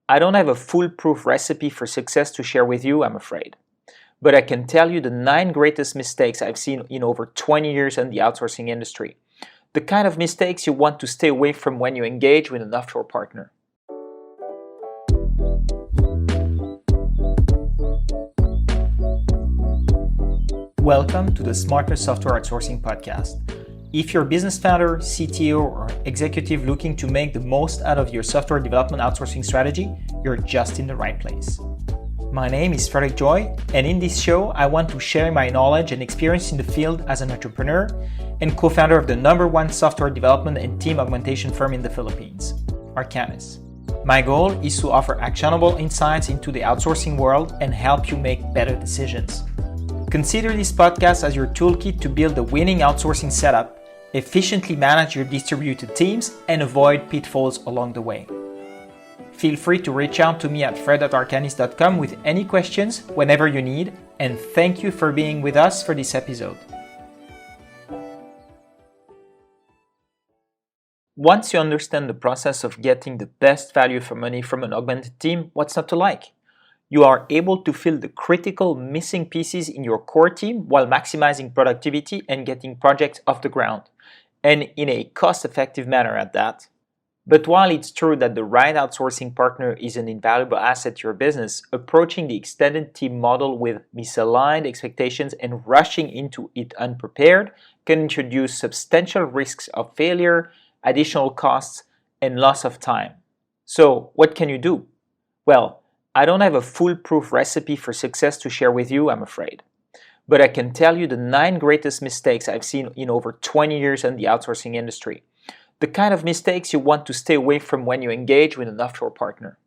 I don't have a foolproof recipe for success to share with you, I'm afraid. But I can tell you the 9 greatest mistakes I've seen in over 20 years in the outsourcing industry. The kind of mistakes you want to stay away from when you engage with an offshore partner. Welcome to the Smarter Software Outsourcing Podcast. If you're a business founder, CTO, or executive looking to make the most out of your software development outsourcing strategy, you're just in the right place. My name is Frederick Joy, and in this show, I want to share my knowledge and experience in the field as an entrepreneur and co-founder of the #1 software development and team augmentation firm in the Philippines, Arcanis. My goal is to offer actionable insights into the outsourcing world and help you make better decisions. Consider this podcast as your toolkit to build a winning outsourcing setup, efficiently manage your distributed teams, and avoid pitfalls along the way. Feel free to reach out to me at fred@arcanis.com with any questions whenever you need, and thank you for being with us for this episode. Once you understand the process of getting the best value for money from an augmented team, what's not to like? You are able to fill the critical missing pieces in your core team while maximizing productivity and getting projects off the ground, and in a cost-effective manner at that. But while it's true that the right outsourcing partner is an invaluable asset to your business, approaching the extended team model with misaligned expectations and rushing into it unprepared can introduce substantial risks of failure, additional costs, and loss of time. So, what can you do? Well, I don't have a foolproof recipe for success to share with you, I'm afraid. But I can tell you the 9 greatest mistakes I've seen in over 20 years in the outsourcing industry. The kind of mistakes you want to stay away from when you engage with an offshore partner.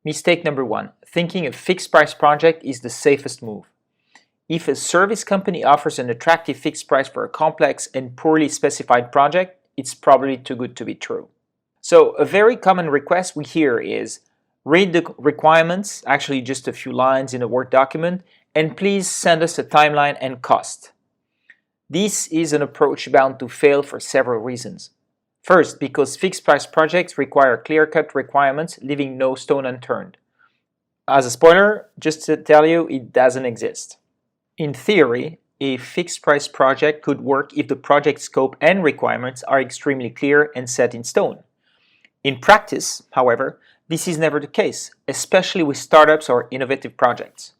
Mistake number 1, thinking a fixed price project is the safest move. If a service company offers an attractive fixed price for a complex and poorly specified project, it's probably too good to be true. So a very common request we hear is, read the requirements, actually just a few lines in a Word document, and please send us a timeline and cost. This is an approach bound to fail for several reasons. First, because fixed-price projects require clear-cut requirements, leaving no stone unturned. As a spoiler, just to tell you, it doesn't exist. In theory, a fixed-price project could work if the project scope and requirements are extremely clear and set in stone. In practice, however, this is never the case, especially with startups or innovative projects.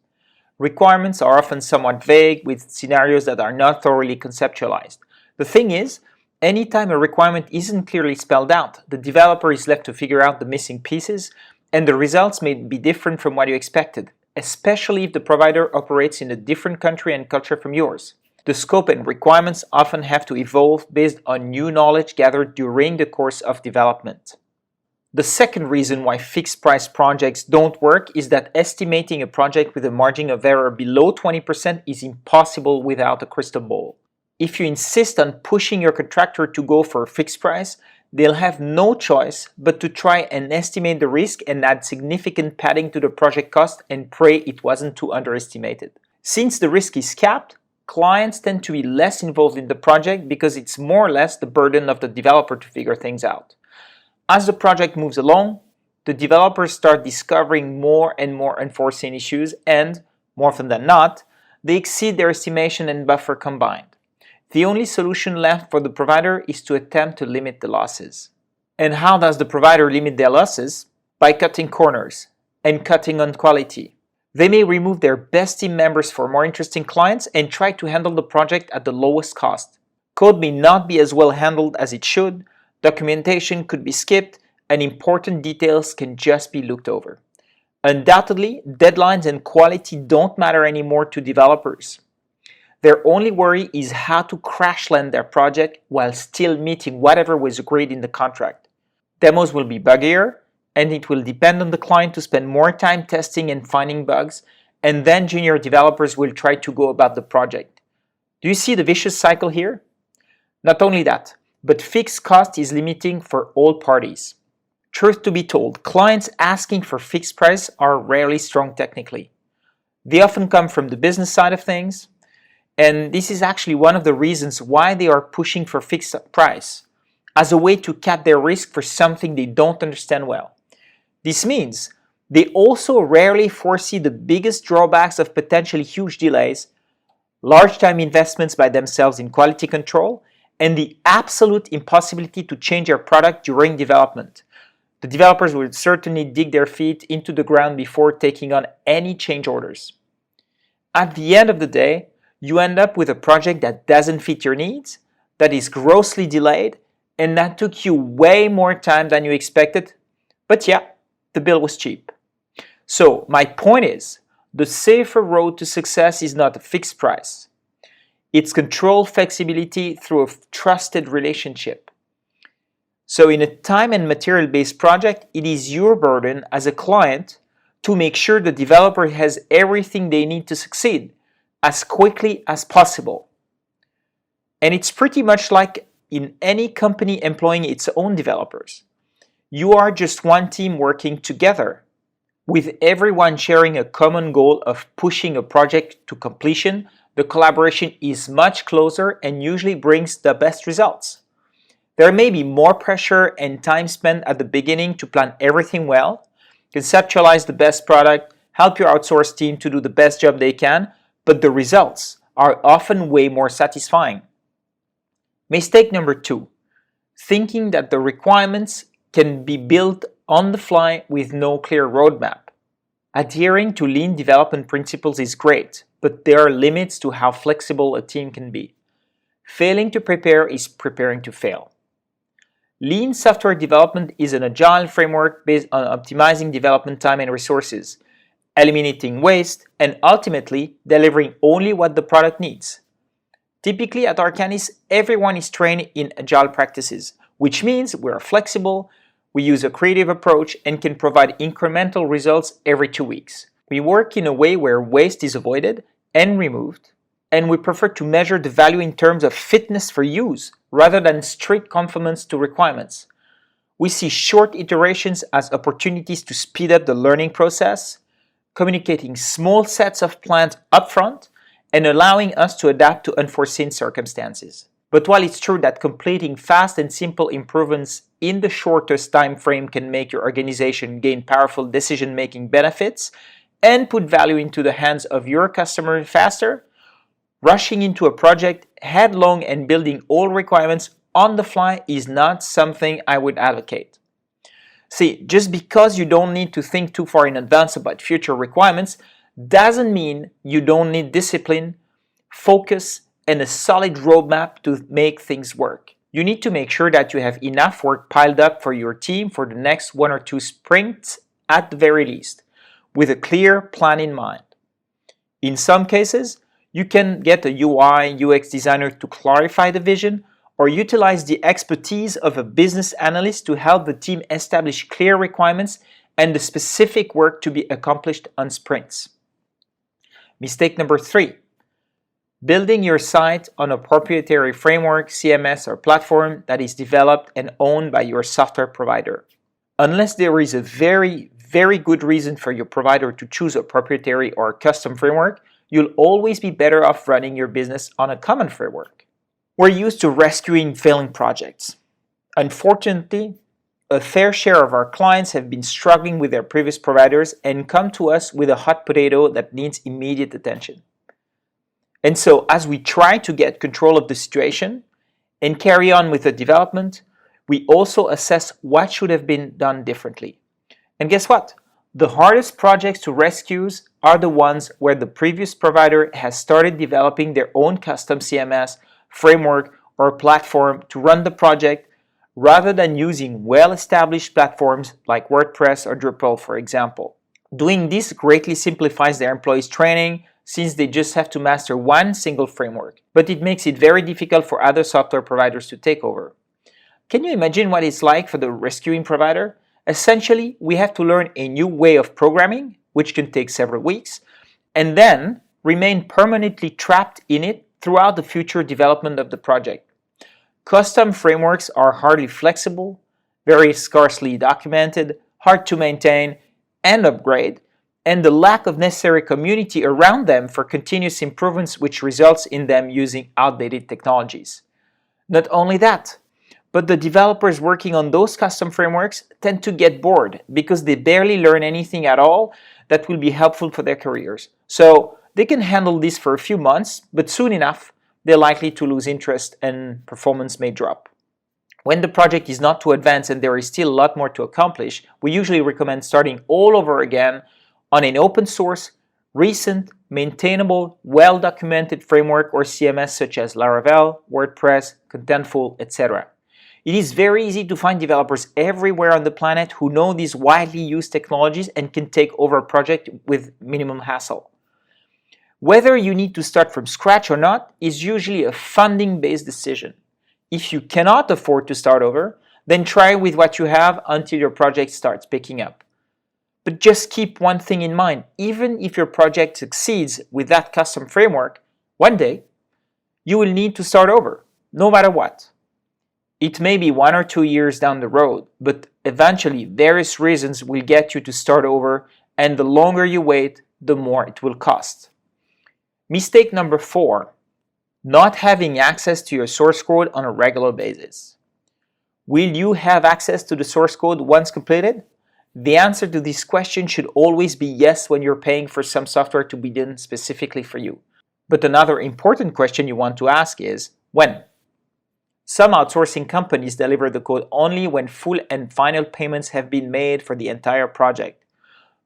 Requirements are often somewhat vague, with scenarios that are not thoroughly conceptualized. The thing is, anytime a requirement isn't clearly spelled out, the developer is left to figure out the missing pieces, and the results may be different from what you expected, especially if the provider operates in a different country and culture from yours. The scope and requirements often have to evolve based on new knowledge gathered during the course of development. The second reason why fixed-price projects don't work is that estimating a project with a margin of error below 20% is impossible without a crystal ball. If you insist on pushing your contractor to go for a fixed price, they'll have no choice but to try and estimate the risk and add significant padding to the project cost and pray it wasn't too underestimated. Since the risk is capped, clients tend to be less involved in the project because it's more or less the burden of the developer to figure things out. As the project moves along, the developers start discovering more and more unforeseen issues and, more often than not, they exceed their estimation and buffer combined. The only solution left for the provider is to attempt to limit the losses. And how does the provider limit their losses? By cutting corners and cutting on quality. They may remove their best team members for more interesting clients and try to handle the project at the lowest cost. Code may not be as well handled as it should, documentation could be skipped, and important details can just be looked over. Undoubtedly, deadlines and quality don't matter anymore to developers. Their only worry is how to crash land their project while still meeting whatever was agreed in the contract. Demos will be buggier, and it will depend on the client to spend more time testing and finding bugs, and then junior developers will try to go about the project. Do you see the vicious cycle here? Not only that, but fixed cost is limiting for all parties. Truth to be told, clients asking for fixed price are rarely strong technically. They often come from the business side of things, and this is actually one of the reasons why they are pushing for fixed price, as a way to cap their risk for something they don't understand well. This means They also rarely foresee the biggest drawbacks of potentially huge delays, large time investments by themselves in quality control, and the absolute impossibility to change their product during development. The developers will certainly dig their feet into the ground before taking on any change orders. At the end of the day, you end up with a project that doesn't fit your needs, that is grossly delayed, and that took you way more time than you expected. But yeah, the bill was cheap. So my point is, the safer road to success is not a fixed price. It's control flexibility through a trusted relationship. So in a time and material-based project, it is your burden as a client to make sure the developer has everything they need to succeed as quickly as possible. And it's pretty much like in any company employing its own developers. You are just one team working together, with everyone sharing a common goal of pushing a project to completion. The collaboration is much closer and usually brings the best results. There may be more pressure and time spent at the beginning to plan everything well, conceptualize the best product, help your outsourced team to do the best job they can, but the results are often way more satisfying. Mistake number 2, thinking that the requirements can be built on the fly with no clear roadmap. Adhering to lean development principles is great, but there are limits to how flexible a team can be. Failing to prepare is preparing to fail. Lean software development is an agile framework based on optimizing development time and resources, eliminating waste, and ultimately delivering only what the product needs. Typically at Arcanis, everyone is trained in agile practices, which means we are flexible, we use a creative approach, and can provide incremental results every 2 weeks. We work in a way where waste is avoided and removed, and we prefer to measure the value in terms of fitness for use rather than strict conformance to requirements. We see short iterations as opportunities to speed up the learning process, communicating small sets of plans upfront, and allowing us to adapt to unforeseen circumstances. But while it's true that completing fast and simple improvements in the shortest time frame can make your organization gain powerful decision-making benefits and put value into the hands of your customer faster, rushing into a project headlong and building all requirements on the fly is not something I would advocate. See, just because you don't need to think too far in advance about future requirements doesn't mean you don't need discipline, focus, and a solid roadmap to make things work. You need to make sure that you have enough work piled up for your team for the next 1 or 2 sprints at the very least, with a clear plan in mind. In some cases, you can get a UI, UX designer to clarify the vision, or utilize the expertise of a business analyst to help the team establish clear requirements and the specific work to be accomplished on sprints. Mistake number 3, building your site on a proprietary framework, CMS, or platform that is developed and owned by your software provider. Unless there is a very good reason for your provider to choose a proprietary or custom framework, you'll always be better off running your business on a common framework. We're used to rescuing failing projects. Unfortunately, a fair share of our clients have been struggling with their previous providers and come to us with a hot potato that needs immediate attention. And so, as we try to get control of the situation and carry on with the development, we also assess what should have been done differently. And guess what? The hardest projects to rescue are the ones where the previous provider has started developing their own custom CMS, framework, or platform to run the project rather than using well-established platforms like WordPress or Drupal, for example. Doing this greatly simplifies their employees' training since they just have to master one single framework, but it makes it very difficult for other software providers to take over. Can you imagine what it's like for the rescuing provider? Essentially, we have to learn a new way of programming, which can take several weeks, and then remain permanently trapped in it throughout the future development of the project. Custom frameworks are hardly flexible, very scarcely documented, hard to maintain and upgrade, and the lack of necessary community around them for continuous improvements, which results in them using outdated technologies. Not only that, But the developers working on those custom frameworks tend to get bored because they barely learn anything at all that will be helpful for their careers. So they can handle this for a few months, but soon enough, they're likely to lose interest and performance may drop. When the project is not too advanced and there is still a lot more to accomplish, we usually recommend starting all over again on an open source, recent, maintainable, well-documented framework or CMS such as Laravel, WordPress, Contentful, etc. It is very easy to find developers everywhere on the planet who know these widely used technologies and can take over a project with minimum hassle. Whether you need to start from scratch or not is usually a funding-based decision. If you cannot afford to start over, then try with what you have until your project starts picking up. But just keep one thing in mind, even if your project succeeds with that custom framework, one day you will need to start over, no matter what. It may be 1 or 2 years down the road, but eventually various reasons will get you to start over, and the longer you wait, the more it will cost. Mistake number 4, not having access to your source code on a regular basis. Will you have access to the source code once completed? The answer to this question should always be yes when you're paying for some software to be done specifically for you. But another important question you want to ask is, when? Some outsourcing companies deliver the code only when full and final payments have been made for the entire project.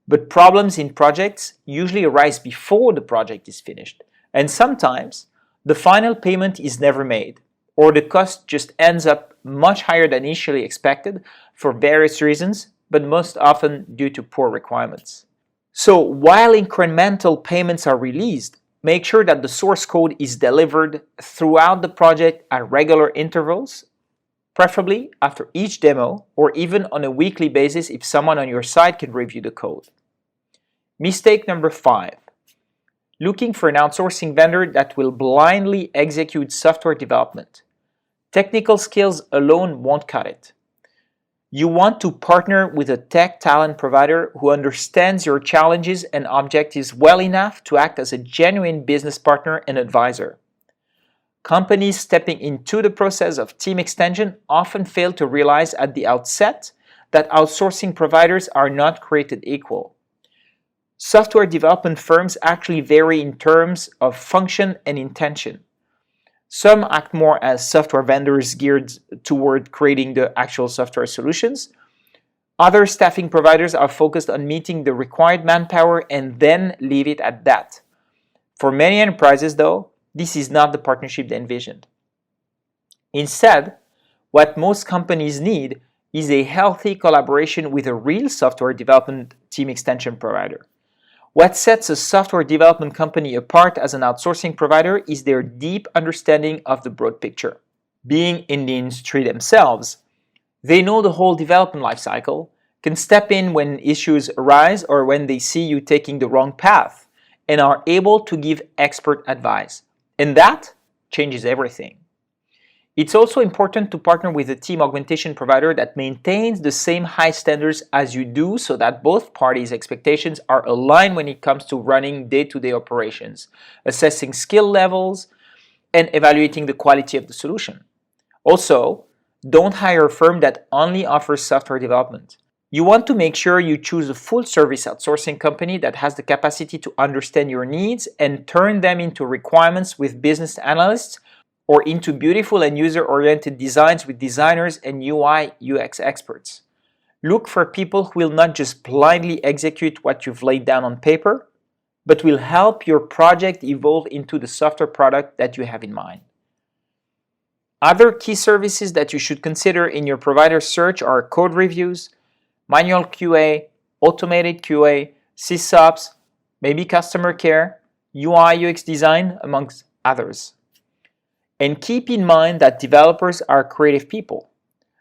But problems in projects usually arise before the project is finished, and sometimes the final payment is never made, or the cost just ends up much higher than initially expected for various reasons, but most often due to poor requirements. So while incremental payments are released, make sure that the source code is delivered throughout the project at regular intervals, preferably after each demo or even on a weekly basis if someone on your side can review the code. Mistake number 5. Looking for an outsourcing vendor that will blindly execute software development. Technical skills alone won't cut it. You want to partner with a tech talent provider who understands your challenges and objectives well enough to act as a genuine business partner and advisor. Companies stepping into the process of team extension often fail to realize at the outset that outsourcing providers are not created equal. Software development firms actually vary in terms of function and intention. Some act more as software vendors geared toward creating the actual software solutions. Other staffing providers are focused on meeting the required manpower and then leave it at that. For many enterprises, though, this is not the partnership they envisioned. Instead, what most companies need is a healthy collaboration with a real software development team extension provider. What sets a software development company apart as an outsourcing provider is their deep understanding of the broad picture. Being in the industry themselves, they know the whole development lifecycle, can step in when issues arise or when they see you taking the wrong path, and are able to give expert advice. And that changes everything. It's also important to partner with a team augmentation provider that maintains the same high standards as you do so that both parties' expectations are aligned when it comes to running day-to-day operations, assessing skill levels, and evaluating the quality of the solution. Also, don't hire a firm that only offers software development. You want to make sure you choose a full-service outsourcing company that has the capacity to understand your needs and turn them into requirements with business analysts or into beautiful and user-oriented designs with designers and UI/UX experts. Look for people who will not just blindly execute what you've laid down on paper, but will help your project evolve into the software product that you have in mind. Other key services that you should consider in your provider search are code reviews, manual QA, automated QA, sysops, maybe customer care, UI/UX design, amongst others. And keep in mind that developers are creative people,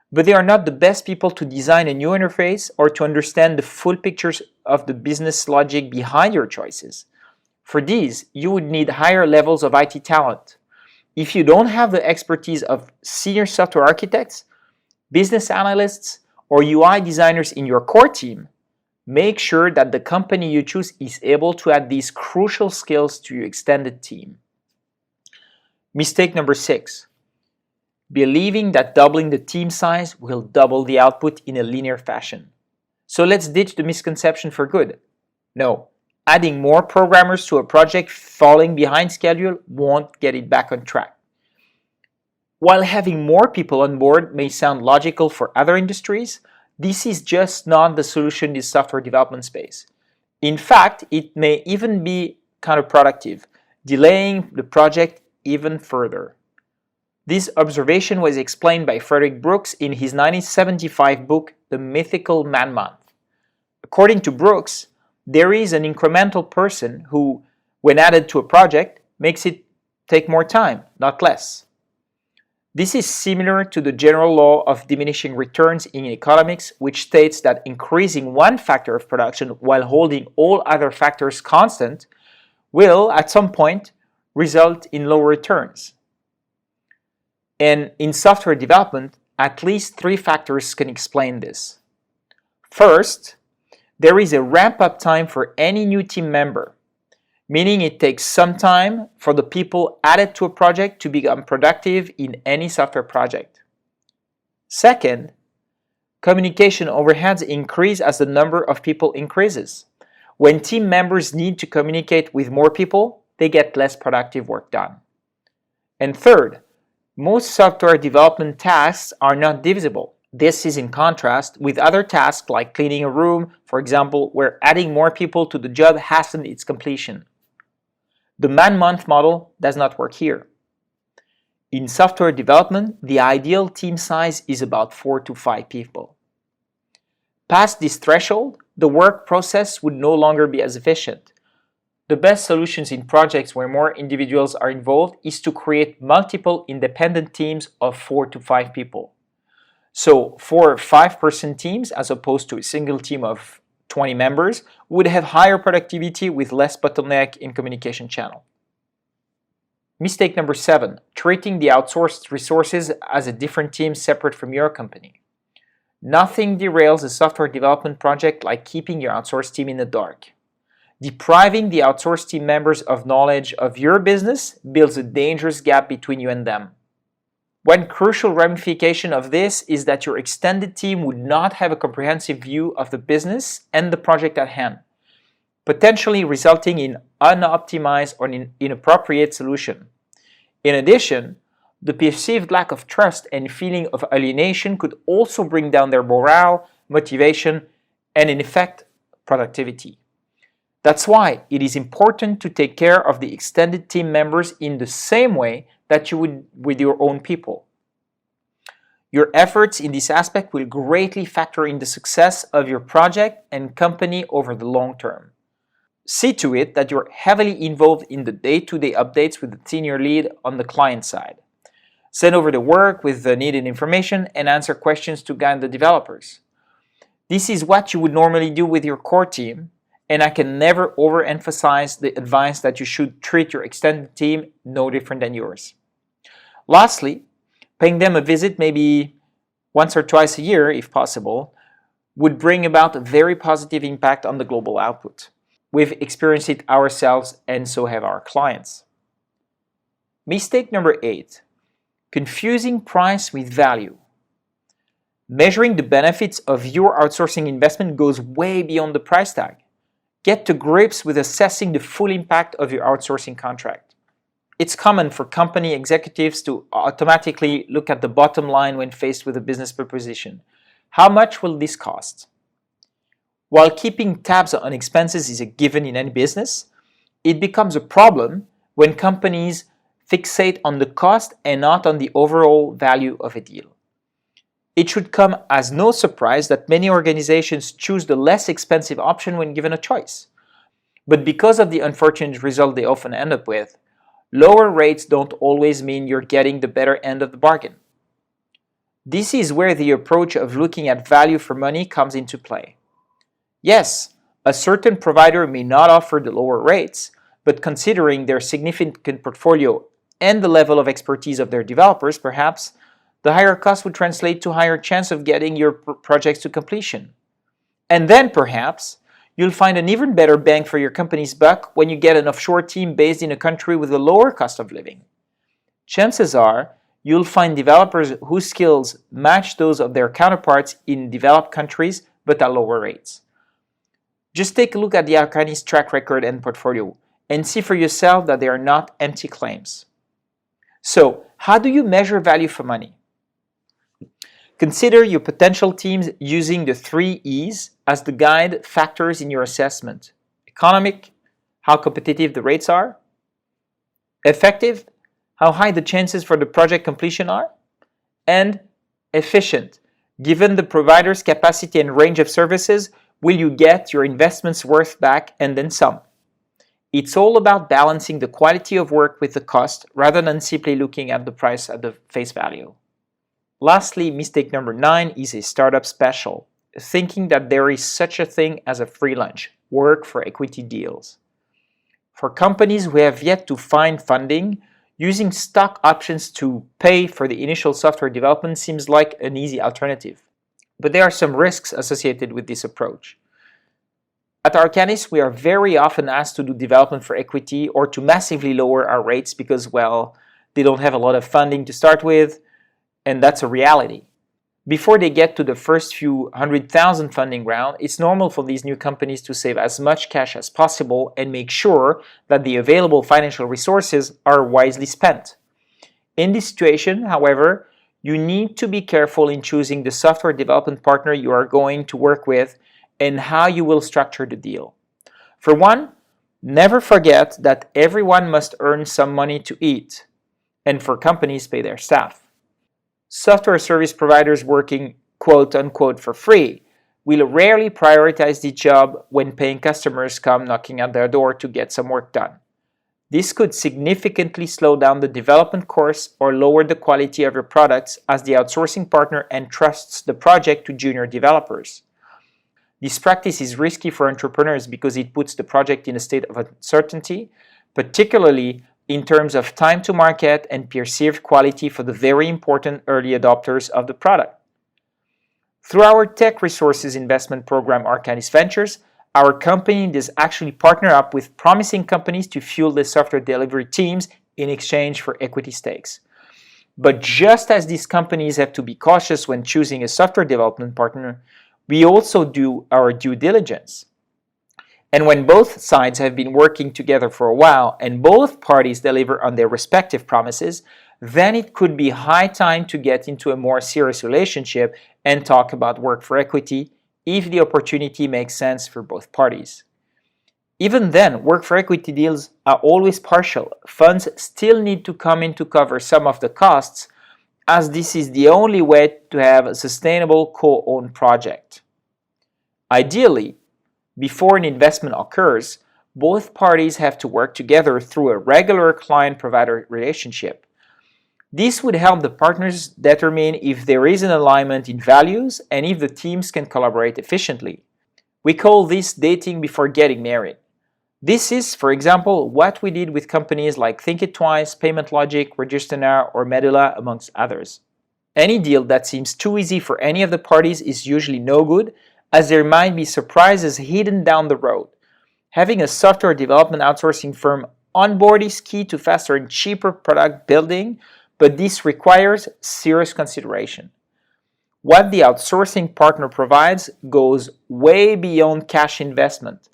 but they are not the best people to design a new interface or to understand the full pictures of the business logic behind your choices. For these, you would need higher levels of IT talent. If you don't have the expertise of senior software architects, business analysts, or UI designers in your core team, make sure that the company you choose is able to add these crucial skills to your extended team. Mistake number 6. believing that doubling the team size will double the output in a linear fashion. So let's ditch the misconception for good. No, adding more programmers to a project falling behind schedule won't get it back on track. While having more people on board may sound logical for other industries, this is just not the solution in the software development space. In fact, it may even be counterproductive, delaying the project even further. This observation was explained by Frederick Brooks in his 1975 book, The Mythical Man Month. According to Brooks, there is an incremental person who, when added to a project, makes it take more time, not less. This is similar to the general law of diminishing returns in economics, which states that increasing one factor of production while holding all other factors constant will, at some point, result in lower returns. And in software development, at least three factors can explain this. First, there is a ramp-up time for any new team member, meaning it takes some time for the people added to a project to become productive in any software project. Second, communication overheads increase as the number of people increases. When team members need to communicate with more people, they get less productive work done. And third, most software development tasks are not divisible. This is in contrast with other tasks like cleaning a room, for example, where adding more people to the job hastens its completion. The man-month model does not work here. In software development, the ideal team size is about 4 to 5 people. Past this threshold, the work process would no longer be as efficient. The best solutions in projects where more individuals are involved is to create multiple independent teams of 4 to 5 people. So 4 5-person teams, as opposed to a single team of 20 members, would have higher productivity with less bottleneck in communication channel. Mistake number 7, treating the outsourced resources as a different team separate from your company. Nothing derails a software development project like keeping your outsourced team in the dark. Depriving the outsourced team members of knowledge of your business builds a dangerous gap between you and them. One crucial ramification of this is that your extended team would not have a comprehensive view of the business and the project at hand, potentially resulting in unoptimized or inappropriate solution. In addition, the perceived lack of trust and feeling of alienation could also bring down their morale, motivation, and in effect, productivity. That's why it is important to take care of the extended team members in the same way that you would with your own people. Your efforts in this aspect will greatly factor in the success of your project and company over the long term. See to it that you're heavily involved in the day-to-day updates with the senior lead on the client side. Send over the work with the needed information and answer questions to guide the developers. This is what you would normally do with your core team, and I can never overemphasize the advice that you should treat your extended team no different than yours. Lastly, paying them a visit maybe once or twice a year, if possible, would bring about a very positive impact on the global output. We've experienced it ourselves, and so have our clients. Mistake number 8, confusing price with value. Measuring the benefits of your outsourcing investment goes way beyond the price tag. Get to grips with assessing the full impact of your outsourcing contract. It's common for company executives to automatically look at the bottom line when faced with a business proposition. How much will this cost? While keeping tabs on expenses is a given in any business, it becomes a problem when companies fixate on the cost and not on the overall value of a deal. It should come as no surprise that many organizations choose the less expensive option when given a choice. But because of the unfortunate result they often end up with, lower rates don't always mean you're getting the better end of the bargain. This is where the approach of looking at value for money comes into play. Yes, a certain provider may not offer the lower rates, but considering their significant portfolio and the level of expertise of their developers, perhaps, the higher cost would translate to higher chance of getting your projects to completion. And then perhaps you'll find an even better bang for your company's buck when you get an offshore team based in a country with a lower cost of living. Chances are you'll find developers whose skills match those of their counterparts in developed countries, but at lower rates. Just take a look at the Alkani's track record and portfolio and see for yourself that they are not empty claims. So, how do you measure value for money? Consider your potential teams using the 3 E's as the guide factors in your assessment. Economic, how competitive the rates are. Effective, how high the chances for the project completion are. And efficient, given the provider's capacity and range of services, will you get your investment's worth back and then some? It's all about balancing the quality of work with the cost rather than simply looking at the price at the face value. Lastly, mistake number 9 is a startup special, thinking that there is such a thing as a free lunch, work for equity deals. For companies who have yet to find funding, using stock options to pay for the initial software development seems like an easy alternative. But there are some risks associated with this approach. At Arcanis, we are very often asked to do development for equity or to massively lower our rates because, well, they don't have a lot of funding to start with, and that's a reality. Before they get to the first few 100,000 funding round, it's normal for these new companies to save as much cash as possible and make sure that the available financial resources are wisely spent. In this situation, however, you need to be careful in choosing the software development partner you are going to work with and how you will structure the deal. For one, never forget that everyone must earn some money to eat, and for companies pay their staff. Software service providers working quote-unquote for free will rarely prioritize the job when paying customers come knocking at their door to get some work done. This could significantly slow down the development course or lower the quality of your products as the outsourcing partner entrusts the project to junior developers. This practice is risky for entrepreneurs because it puts the project in a state of uncertainty, particularly in terms of time to market and perceived quality for the very important early adopters of the product. Through our tech resources investment program Arcanis Ventures, our company does actually partner up with promising companies to fuel the software delivery teams in exchange for equity stakes. But just as these companies have to be cautious when choosing a software development partner, we also do our due diligence. And when both sides have been working together for a while and both parties deliver on their respective promises, then it could be high time to get into a more serious relationship and talk about work for equity if the opportunity makes sense for both parties. Even then, work for equity deals are always partial. Funds still need to come in to cover some of the costs, as this is the only way to have a sustainable co-owned project. Ideally, before an investment occurs, both parties have to work together through a regular client-provider relationship. This would help the partners determine if there is an alignment in values and if the teams can collaborate efficiently. We call this dating before getting married. This is, for example, what we did with companies like Think It Twice, Payment Logic, Registernar, or Medulla, amongst others. Any deal that seems too easy for any of the parties is usually no good, as there might be surprises hidden down the road. Having a software development outsourcing firm on board is key to faster and cheaper product building, but this requires serious consideration. What the outsourcing partner provides goes way beyond cash investment.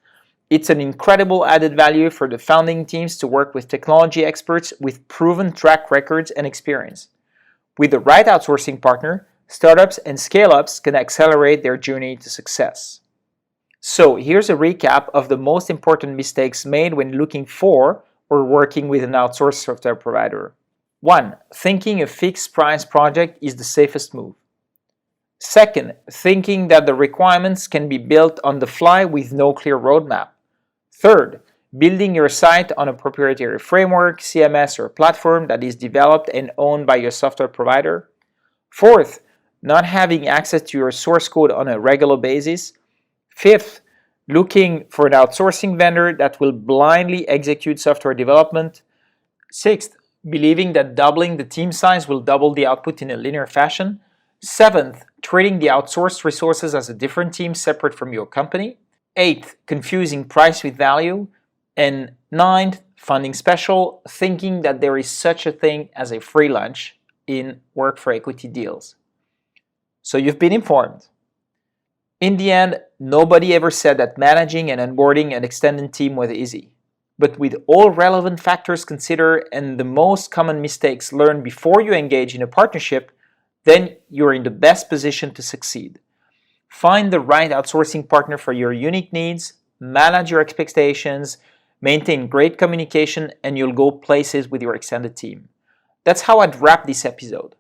It's an incredible added value for the founding teams to work with technology experts with proven track records and experience. With the right outsourcing partner, startups and scale-ups can accelerate their journey to success. So here's a recap of the most important mistakes made when looking for or working with an outsourced software provider. 1. Thinking a fixed price project is the safest move. Second, thinking that the requirements can be built on the fly with no clear roadmap. Third, building your site on a proprietary framework, CMS, or platform that is developed and owned by your software provider. Fourth, not having access to your source code on a regular basis. Fifth, looking for an outsourcing vendor that will blindly execute software development. Sixth, believing that doubling the team size will double the output in a linear fashion. Seventh, treating the outsourced resources as a different team separate from your company. Eighth, confusing price with value. And ninth, funding special, thinking that there is such a thing as a free lunch, in work for equity deals. So you've been informed. In the end, nobody ever said that managing and onboarding an extended team was easy. But with all relevant factors considered and the most common mistakes learned before you engage in a partnership, then you're in the best position to succeed. Find the right outsourcing partner for your unique needs, manage your expectations, maintain great communication, and you'll go places with your extended team. That's how I'd wrap this episode.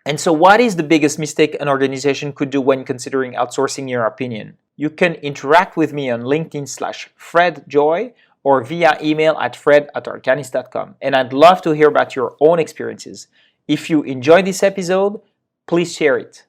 And so what is the biggest mistake an organization could do when considering outsourcing, in your opinion? You can interact with me on LinkedIn/FredJoy or via email at fred@arcanis.com. And I'd love to hear about your own experiences. If you enjoyed this episode, please share it.